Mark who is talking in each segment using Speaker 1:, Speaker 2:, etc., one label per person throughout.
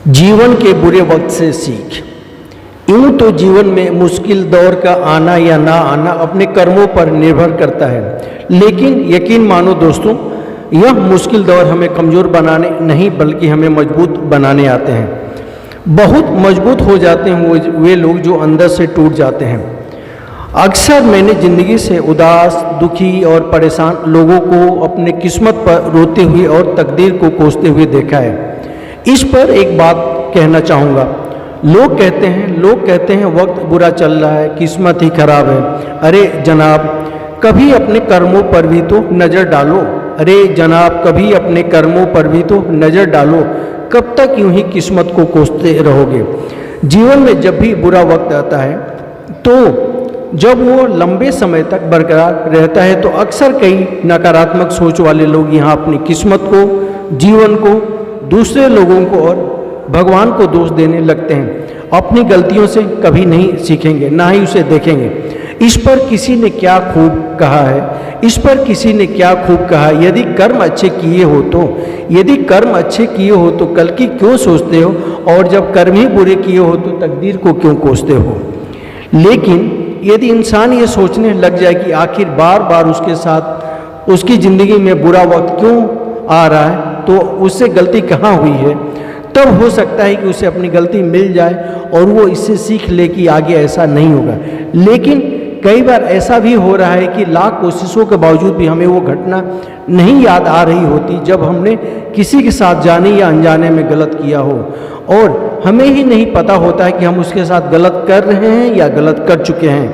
Speaker 1: जीवन के बुरे वक्त से सीख। यूं तो जीवन में मुश्किल दौर का आना या ना आना अपने कर्मों पर निर्भर करता है, लेकिन यकीन मानो दोस्तों, यह मुश्किल दौर हमें कमज़ोर बनाने नहीं बल्कि हमें मजबूत बनाने आते हैं। बहुत मजबूत हो जाते हैं वे लोग जो अंदर से टूट जाते हैं। अक्सर मैंने ज़िंदगी से उदास, दुखी और परेशान लोगों को अपने किस्मत पर रोते हुए और तकदीर को कोसते हुए देखा है। इस पर एक बात कहना चाहूँगा। लोग कहते हैं वक्त बुरा चल रहा है, किस्मत ही खराब है। अरे जनाब, कभी अपने कर्मों पर भी तो नज़र डालो। अरे जनाब, कभी अपने कर्मों पर भी तो नज़र डालो। कब तक यूं ही किस्मत को कोसते रहोगे? जीवन में जब भी बुरा वक्त आता है तो जब वो लंबे समय तक बरकरार रहता है तो अक्सर कई नकारात्मक सोच वाले लोग यहाँ अपनी किस्मत को, जीवन को, दूसरे लोगों को और भगवान को दोष देने लगते हैं। अपनी गलतियों से कभी नहीं सीखेंगे, ना ही उसे देखेंगे। इस पर किसी ने क्या खूब कहा है, यदि कर्म अच्छे किए हो तो कल की क्यों सोचते हो, और जब कर्म ही बुरे किए हो तो तकदीर को क्यों कोसते हो। लेकिन यदि इंसान ये सोचने लग जाए कि आखिर बार बार उसके साथ उसकी ज़िंदगी में बुरा वक्त क्यों आ रहा है, तो उससे गलती कहाँ हुई है, तब हो सकता है कि उसे अपनी गलती मिल जाए और वो इससे सीख ले कि आगे ऐसा नहीं होगा। लेकिन कई बार ऐसा भी हो रहा है कि लाख कोशिशों के बावजूद भी हमें वो घटना नहीं याद आ रही होती जब हमने किसी के साथ जाने या अनजाने में गलत किया हो, और हमें ही नहीं पता होता है कि हम उसके साथ गलत कर रहे हैं या गलत कर चुके हैं।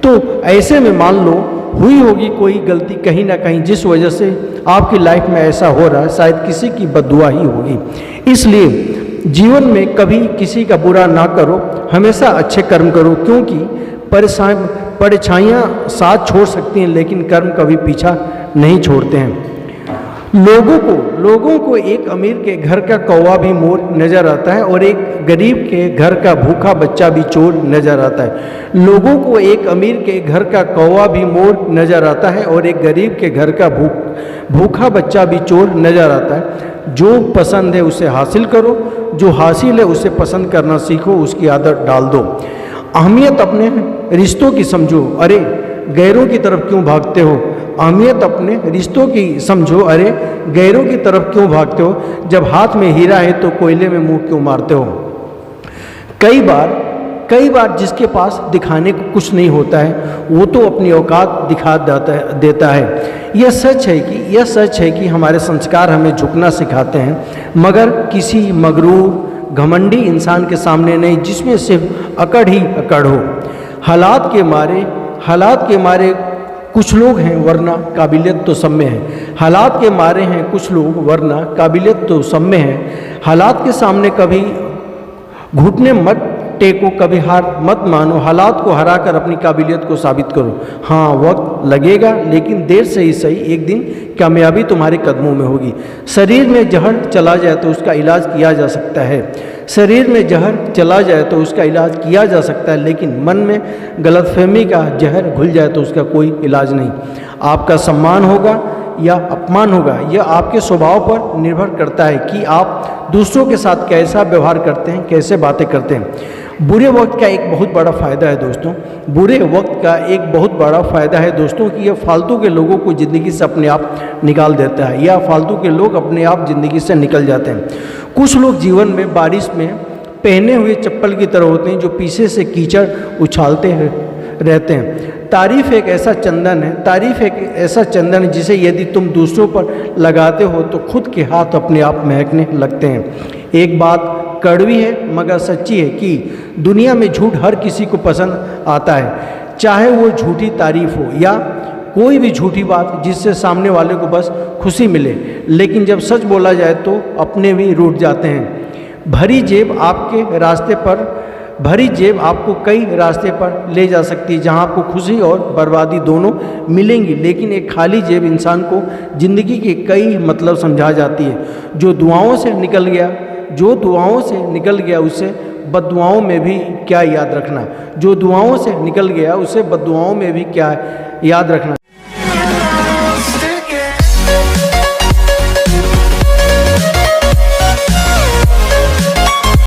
Speaker 1: तो ऐसे में मान लो हुई होगी कोई गलती कहीं ना कहीं, जिस वजह से आपकी लाइफ में ऐसा हो रहा है, शायद किसी की बद्दुआ ही होगी। इसलिए जीवन में कभी किसी का बुरा ना करो, हमेशा अच्छे कर्म करो, क्योंकि परछाइयाँ साथ छोड़ सकती हैं लेकिन कर्म कभी पीछा नहीं छोड़ते हैं। लोगों को एक अमीर के घर का कौवा भी मोर नज़र आता है और एक गरीब के घर का भूखा बच्चा भी चोर नज़र आता है। लोगों को एक अमीर के घर का कौवा भी मोर नज़र आता है और एक गरीब के घर का भूखा बच्चा भी चोर नज़र आता है। जो पसंद है उसे हासिल करो, जो हासिल है उसे पसंद करना सीखो, उसकी आदत डाल दो। अहमियत अपने रिश्तों की समझो, अरे गैरों की तरफ क्यों भागते हो। अहमियत अपने रिश्तों की समझो, अरे गैरों की तरफ क्यों भागते हो। जब हाथ में हीरा है तो कोयले में मुंह क्यों मारते हो। कई बार जिसके पास दिखाने को कुछ नहीं होता है वो तो अपनी औकात दिखा देता है। यह सच है कि हमारे संस्कार हमें झुकना सिखाते हैं, मगर किसी मगरूर घमंडी इंसान के सामने नहीं, जिसमें सिर्फ अकड़ ही अकड़ हो। हालात के मारे कुछ लोग हैं वरना काबिलियत तो सब में है। हालात के मारे हैं कुछ लोग वरना काबिलियत तो सब में है। हालात के सामने कभी घुटने मत टेको, कभी हार मत मानो। हालात को हराकर अपनी काबिलियत को साबित करो। हाँ, वक्त लगेगा, लेकिन देर से ही सही एक दिन कामयाबी तुम्हारे कदमों में होगी। शरीर में जहर चला जाए तो उसका इलाज किया जा सकता है, लेकिन मन में गलतफहमी का जहर घुल जाए तो उसका कोई इलाज नहीं। आपका सम्मान होगा या अपमान होगा, यह आपके स्वभाव पर निर्भर करता है कि आप दूसरों के साथ कैसा व्यवहार करते हैं, कैसे बातें करते हैं। बुरे वक्त का एक बहुत बड़ा फ़ायदा है दोस्तों, कि यह फालतू के लोगों को ज़िंदगी से अपने आप निकाल देता है, या फालतू के लोग अपने आप ज़िंदगी से निकल जाते हैं। कुछ लोग जीवन में बारिश में पहने हुए चप्पल की तरह होते हैं जो पीछे से कीचड़ उछालते रहते हैं। तारीफ़ एक ऐसा चंदन है जिसे यदि तुम दूसरों पर लगाते हो तो खुद के हाथ अपने आप महकने लगते हैं। एक बात कड़वी है मगर सच्ची है कि दुनिया में झूठ हर किसी को पसंद आता है, चाहे वो झूठी तारीफ़ हो या कोई भी झूठी बात जिससे सामने वाले को बस खुशी मिले। लेकिन जब सच बोला जाए तो अपने भी रूठ जाते हैं। भरी जेब आपको कई रास्ते पर ले जा सकती है जहां आपको खुशी और बर्बादी दोनों मिलेंगी, लेकिन एक खाली जेब इंसान को ज़िंदगी के कई मतलब समझा जाती है। जो दुआओं से निकल गया उसे बद्दुआओं में भी क्या याद रखना।